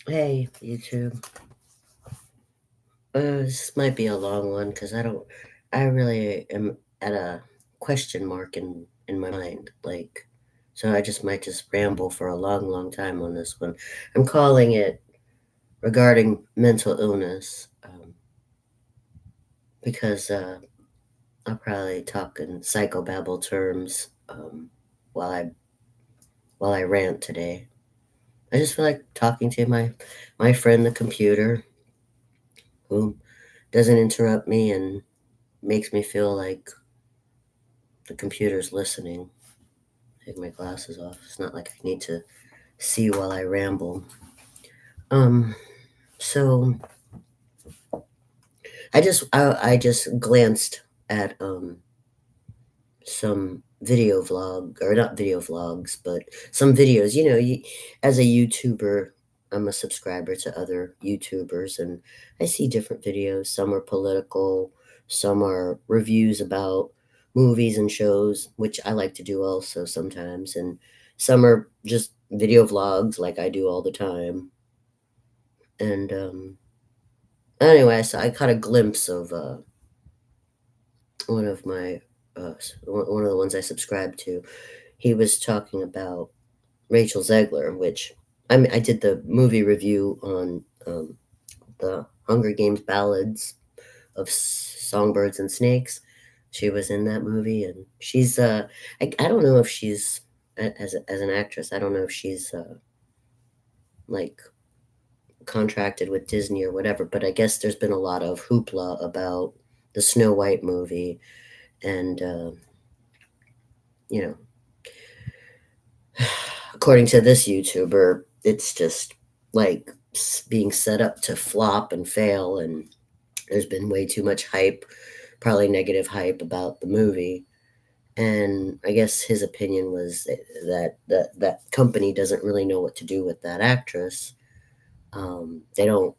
Hey, YouTube. This might be a long one because I really am at a question mark in my mind. So I just might just ramble for a long, long time on this one. I'm calling it regarding mental illness because I'll probably talk in psychobabble terms while I rant today. I just feel like talking to my friend, the computer, who doesn't interrupt me and makes me feel like the computer's listening. Take my glasses off. It's not like I need to see while I ramble. Um, so I just glanced at some video vlog, or not video vlogs, but some videos. As a YouTuber, I'm a subscriber to other YouTubers, and I see different videos. Some are political, some are reviews about movies and shows, which I like to do also sometimes, and some are just video vlogs like I do all the time. And anyway, so I caught a glimpse of one of my one of the ones I subscribe to. He was talking about Rachel Zegler, which I did the movie review on the Hunger Games ballads of songbirds and snakes. She was in that movie, and she's I don't know if she's as an actress. I don't know if she's like contracted with Disney or whatever, but I guess there's been a lot of hoopla about the Snow White movie, and you know, according to this YouTuber, it's just like being set up to flop and fail, and there's been way too much hype, probably negative hype about the movie. And I guess his opinion was that company doesn't really know what to do with that actress. They don't,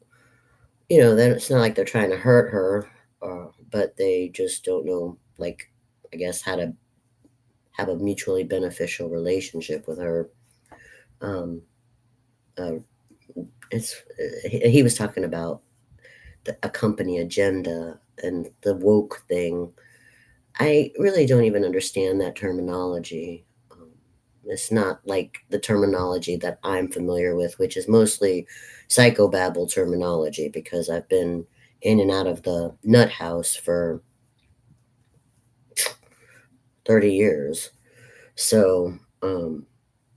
it's not like they're trying to hurt her, but they just don't know, like, I guess, how to have a mutually beneficial relationship with her. Um, uh, he was talking about a company agenda and the woke thing. I really don't even understand that terminology. It's not like the terminology that I'm familiar with, which is mostly psychobabble terminology because I've been in and out of the nut house for 30 years. So,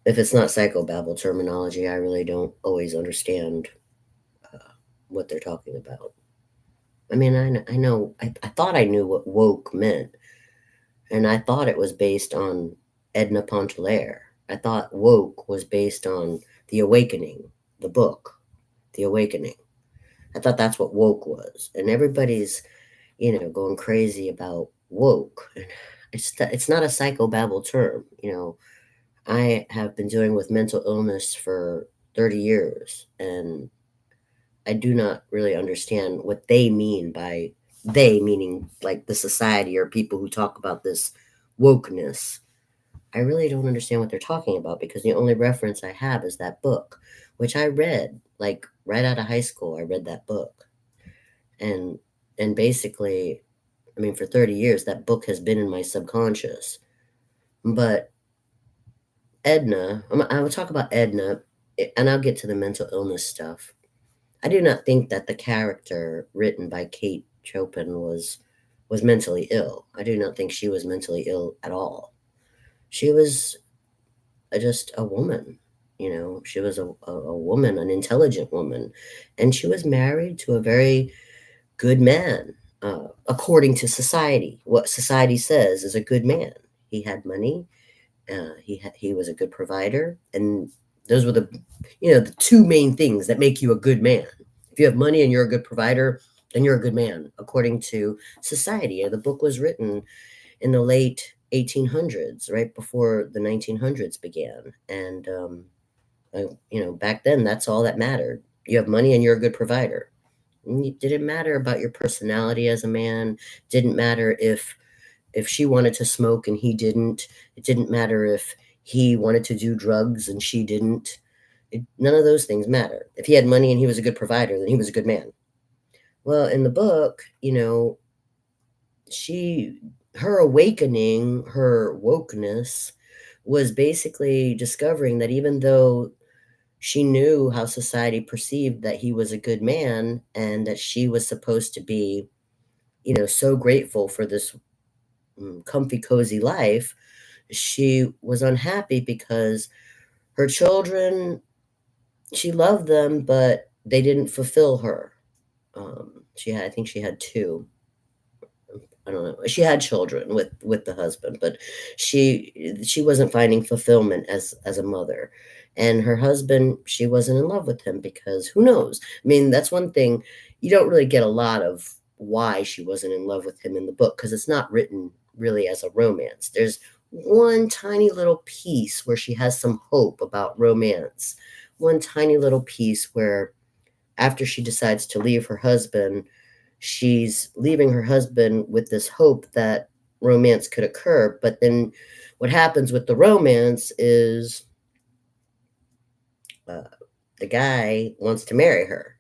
if it's not psychobabble terminology, I really don't always understand uh, what they're talking about. I mean, I know, I thought I knew what woke meant, and I thought it was based on Edna Pontellier. I thought woke was based on The Awakening, the book, The Awakening. I thought that's what woke was, and everybody's going crazy about woke. It's not a psychobabble term. I have been dealing with mental illness for 30 years, and I do not really understand what they mean by they, meaning like the society or people who talk about this wokeness. I really don't understand what they're talking about because the only reference I have is that book, which I read like right out of high school. I read that book, and basically, I mean, for 30 years, that book has been in my subconscious. But Edna, I will talk about Edna, and I'll get to the mental illness stuff. I do not think that the character written by Kate Chopin was mentally ill. I do not think she was mentally ill at all. She was just a woman. She was a woman, an intelligent woman, and she was married to a very good man, according to society. What society says is a good man. He had money. He was a good provider, and those were the two main things that make you a good man. If you have money and you're a good provider, then you're a good man, according to society. The book was written in the late 1800s, right before the 1900s began, and back then that's all that mattered. You have money and you're a good provider. It didn't matter about your personality as a man. Didn't matter if she wanted to smoke and he didn't. It didn't matter if he wanted to do drugs and she didn't. None of those things matter. If he had money and he was a good provider, then he was a good man. Well, in the book, she her awakening, her wokeness was basically discovering that even though she knew how society perceived that he was a good man and that she was supposed to be, so grateful for this comfy, cozy life, she was unhappy because her children, she loved them, but they didn't fulfill her. I think she had two. I don't know. She had children with the husband, but she wasn't finding fulfillment as a mother. And her husband, she wasn't in love with him because who knows? I mean, that's one thing you don't really get a lot of why she wasn't in love with him in the book because it's not written really as a romance. There's one tiny little piece where she has some hope about romance. One tiny little piece where after she decides to leave her husband, she's leaving her husband with this hope that romance could occur. But then what happens with the romance is uh, the guy wants to marry her.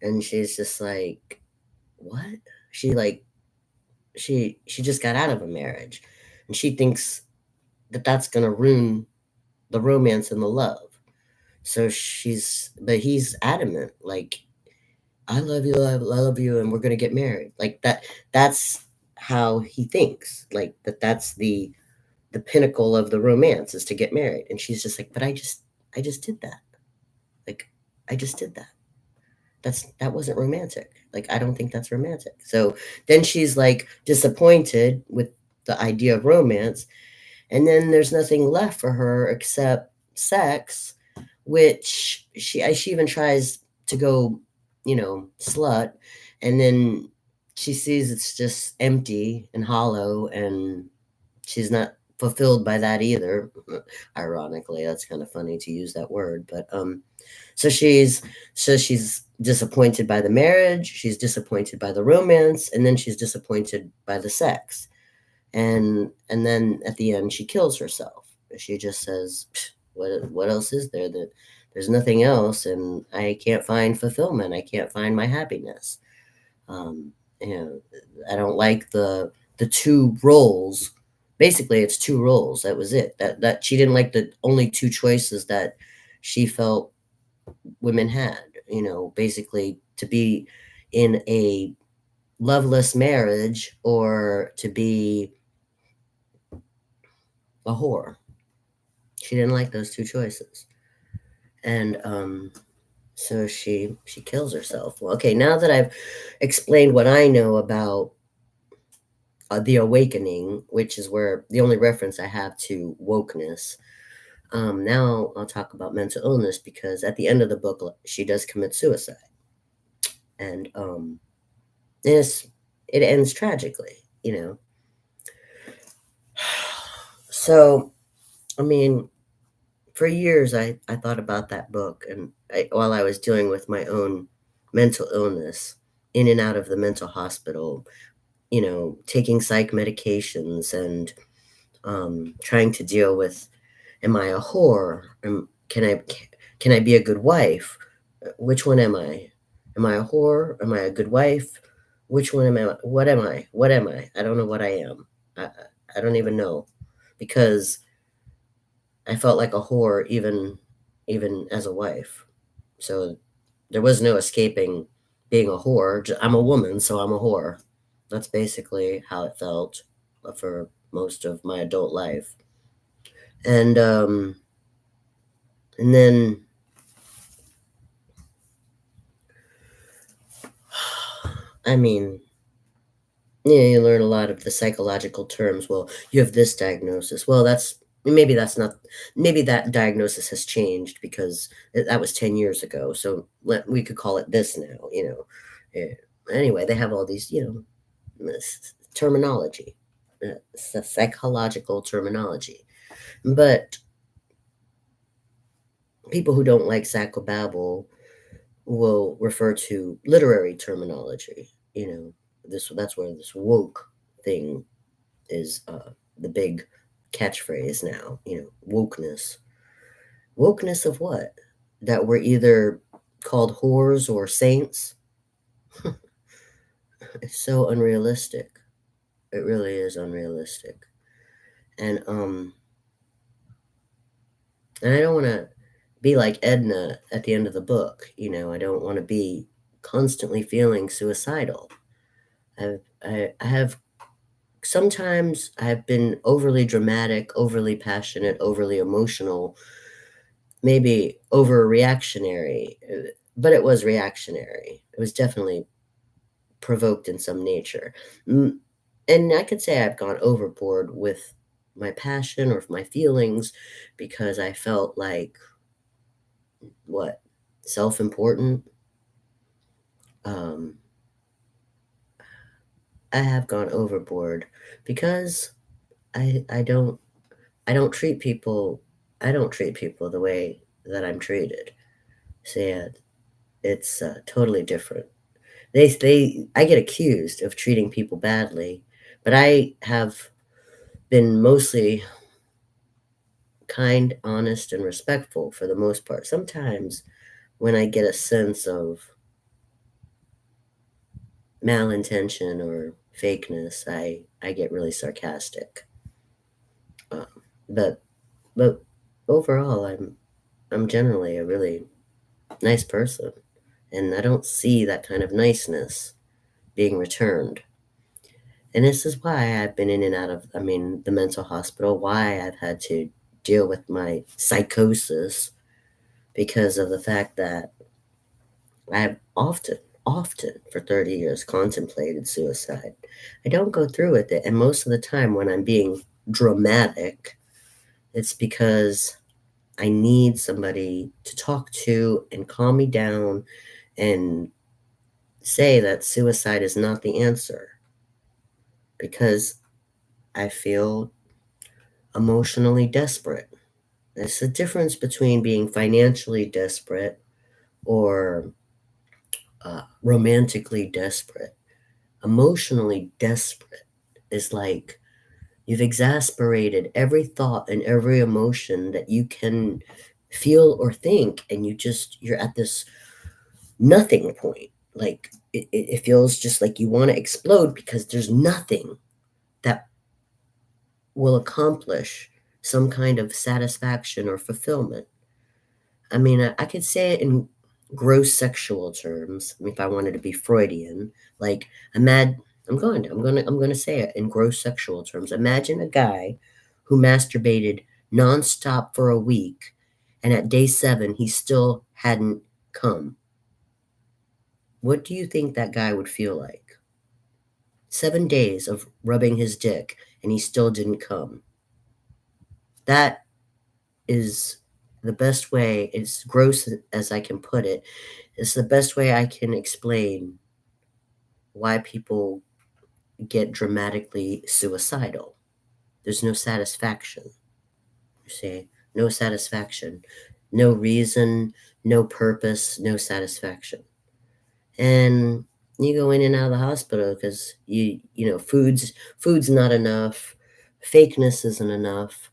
And she's just like, what? She like, she just got out of a marriage. And she thinks that that's going to ruin the romance and the love. So but he's adamant, like, I love you, I love you, and we're gonna get married. Like that's how he thinks. Like that's the pinnacle of the romance is to get married. And she's just like, but I just did that. Like I just did that. That wasn't romantic. Like I don't think that's romantic. So then she's like disappointed with the idea of romance, and then there's nothing left for her except sex, which she even tries to go, slut, and then she sees it's just empty and hollow, and she's not fulfilled by that either. Ironically, that's kind of funny to use that word, but so she's disappointed by the marriage, she's disappointed by the romance, and then she's disappointed by the sex. And then at the end she kills herself. She just says, what else is there? That there's nothing else, and I can't find fulfillment, I can't find my happiness. um you know I don't like the two roles. Basically it's two roles, that was it. That she didn't like the only two choices that she felt women had, basically to be in a loveless marriage or to be a whore. She didn't like those two choices. And so she kills herself. Well, okay, now that I've explained what I know about the awakening, which is where the only reference I have to wokeness, now I'll talk about mental illness, because at the end of the book she does commit suicide. And it's, it ends tragically, So, I mean, for years I thought about that book, and while I was dealing with my own mental illness, in and out of the mental hospital, taking psych medications and trying to deal with, am I a whore? Can I be a good wife? Which one am I? Am I a whore? Am I a good wife? Which one am I? What am I? What am I? I don't know what I am. I don't even know, because I felt like a whore even as a wife. So there was no escaping being a whore. I'm a woman, so I'm a whore. That's basically how it felt for most of my adult life. And and then I mean, yeah, you learn a lot of the psychological terms. Well, you have this diagnosis. Well, maybe that's not, maybe that diagnosis has changed because that was 10 years ago. So we could call it this now, Eh, Anyway, they have all these, terminology, psychological terminology. But people who don't like psychobabble will refer to literary terminology. That's where this woke thing is the big catchphrase now. Wokeness. Wokeness of what? that we're either called whores or saints. It's so unrealistic. It really is unrealistic. And and I don't want to be like Edna at the end of the book. I don't want to be constantly feeling suicidal. I have sometimes I've been overly dramatic, overly passionate, overly emotional, maybe overreactionary, but it was reactionary. It was definitely provoked in some nature. Mm, And I could say I've gone overboard with my passion or my feelings because I felt like, what, self important. Um, I have gone overboard because I don't treat people the way that I'm treated. So yeah, it's totally different. I get accused of treating people badly, but I have been mostly kind, honest, and respectful for the most part. Sometimes when I get a sense of malintention or fakeness, I get really sarcastic. Um, but but overall, I'm generally a really nice person, and I don't see that kind of niceness being returned. And this is why I've been in and out of, the mental hospital, why I've had to deal with my psychosis because of the fact that I've often for 30 years contemplated suicide. I don't go through with it, and most of the time when I'm being dramatic, it's because I need somebody to talk to and calm me down and say that suicide is not the answer because I feel emotionally desperate. There's a difference between being financially desperate or romantically desperate. Emotionally desperate is like you've exasperated every thought and every emotion that you can feel or think, and you're at this nothing point. Like it feels just like you want to explode because there's nothing that will accomplish some kind of satisfaction or fulfillment. I could say it in gross sexual terms. If I wanted to be Freudian, like imagine, I'm going to say it in gross sexual terms. Imagine a guy who masturbated nonstop for a week, and at day 7 he still hadn't come. What do you think that guy would feel like? 7 days of rubbing his dick, and he still didn't come. That is the best way, as gross as I can put it, it's the best way I can explain why people get dramatically suicidal. There's no satisfaction. You see, no satisfaction, no reason, no purpose, no satisfaction. And you go in and out of the hospital because food's not enough, fakeness isn't enough,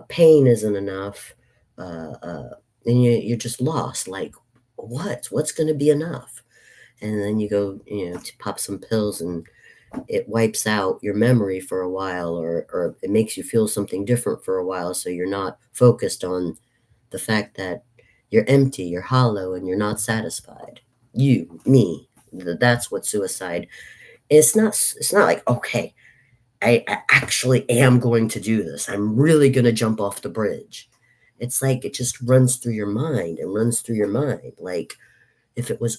pain isn't enough, and you're just lost. Like, what's going to be enough? And then you go, to pop some pills, and it wipes out your memory for a while, or it makes you feel something different for a while, so you're not focused on the fact that you're empty, you're hollow, and you're not satisfied. Me, that's what suicide. It's not like, okay, I actually am going to do this. I'm really going to jump off the bridge. It's like it just runs through your mind and runs through your mind. Like, if it was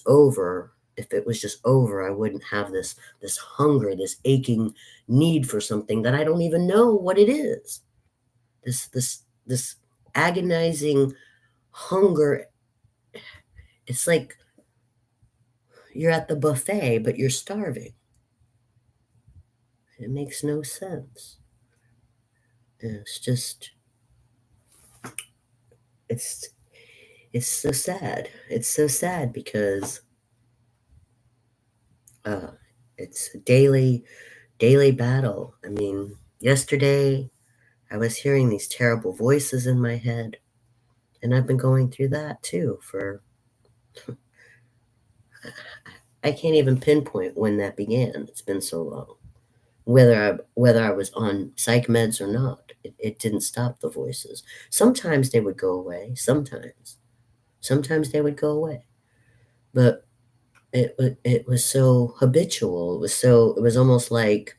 just over, I wouldn't have this hunger, this aching need for something that I don't even know what it is. This agonizing hunger. It's like you're at the buffet, but you're starving. It makes no sense. It's just it's it's so sad. It's so sad because uh, it's a daily battle. Yesterday I was hearing these terrible voices in my head. And I've been going through that too for I can't even pinpoint when that began. It's been so long. Whether I was on psych meds or not, it didn't stop the voices. Sometimes they would go away, sometimes they would go away, but it was so habitual. It was almost like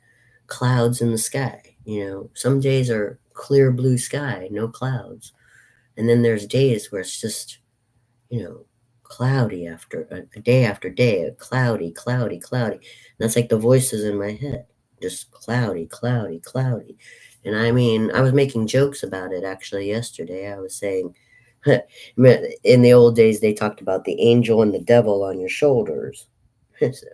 clouds in the sky. Some days are clear blue sky, no clouds, and then there's days where it's just you know, cloudy after a day after day, cloudy, cloudy, cloudy. And that's like the voices in my head, just cloudy, cloudy, cloudy. And I mean, I was making jokes about it actually yesterday. I was saying, in the old days, they talked about the angel and the devil on your shoulders. So,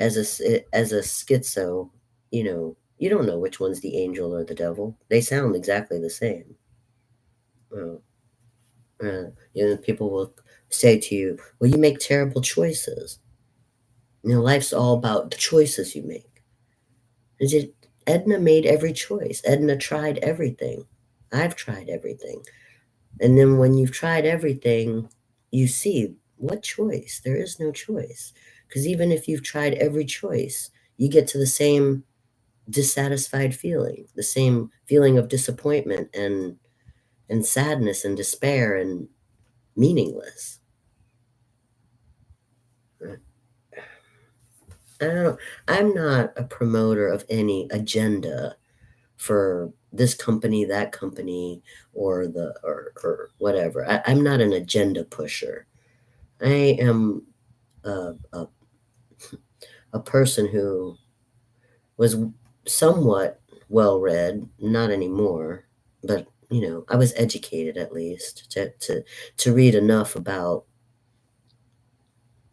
as a schizo, you don't know which one's the angel or the devil. They sound exactly the same. Uh, People will say to you, well, you make terrible choices. Life's all about the choices you make. Is it Edna made every choice. Edna tried everything. I've tried everything. And then when you've tried everything, you see what choice? There is no choice. Because even if you've tried every choice, you get to the same dissatisfied feeling, the same feeling of disappointment and sadness and despair and meaningless. I don't know. I'm not a promoter of any agenda for this company, that company, or whatever. I'm not an agenda pusher. I am a person who was somewhat well read, not anymore, but I was educated at least to read enough about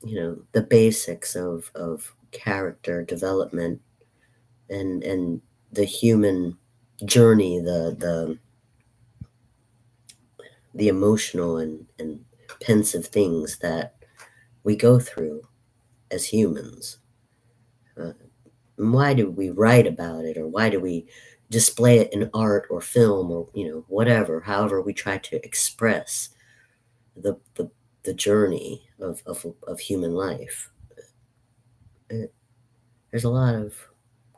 the basics of character development and the human journey, the emotional and pensive things that we go through as humans. Uh, and why do we write about it, or why do we display it in art or film or whatever? However, we try to express the journey of human life. Uh, There's a lot of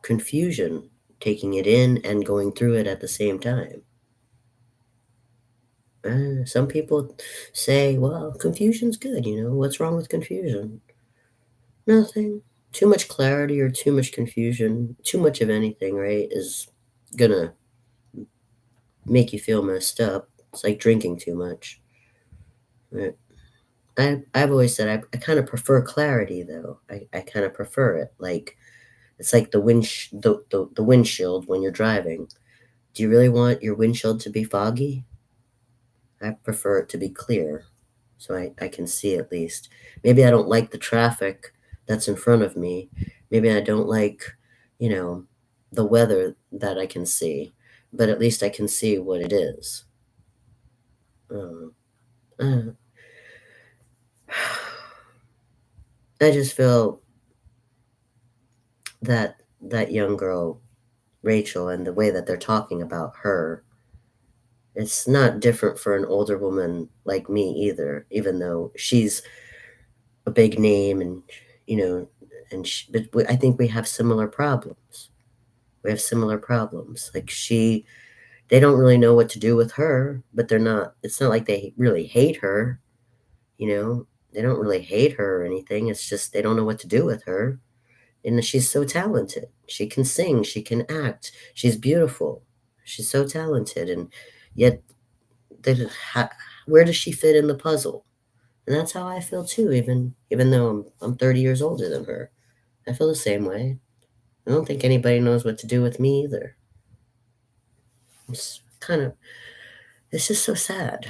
confusion taking it in and going through it at the same time. Some people say, well, confusion's good. What's wrong with confusion? Nothing. Too much clarity or too much confusion, too much of anything, right, is gonna make you feel messed up. It's like drinking too much. Right? I've always said I kind of prefer clarity, though. I kind of prefer it. Like, it's like the windshield when you're driving. Do you really want your windshield to be foggy? I prefer it to be clear so I can see at least. Maybe I don't like the traffic that's in front of me. Maybe I don't like, you know, the weather that I can see, but at least I can see what it is. Uh, uh, I just feel that young girl, Rachel, and the way that they're talking about her, it's not different for an older woman like me either, even though she's a big name and you know I think we have similar problems. We have similar problems. Like they don't really know what to do with her, but it's not like they really hate her, you know. They don't really hate her or anything. It's just they don't know what to do with her. And she's so talented. She can sing, she can act, she's beautiful. She's so talented, and yet they, ha, where does she fit in the puzzle? And that's how I feel too, even though I'm 30 years older than her. I feel the same way. I don't think anybody knows what to do with me either. It's kind of it's just so sad.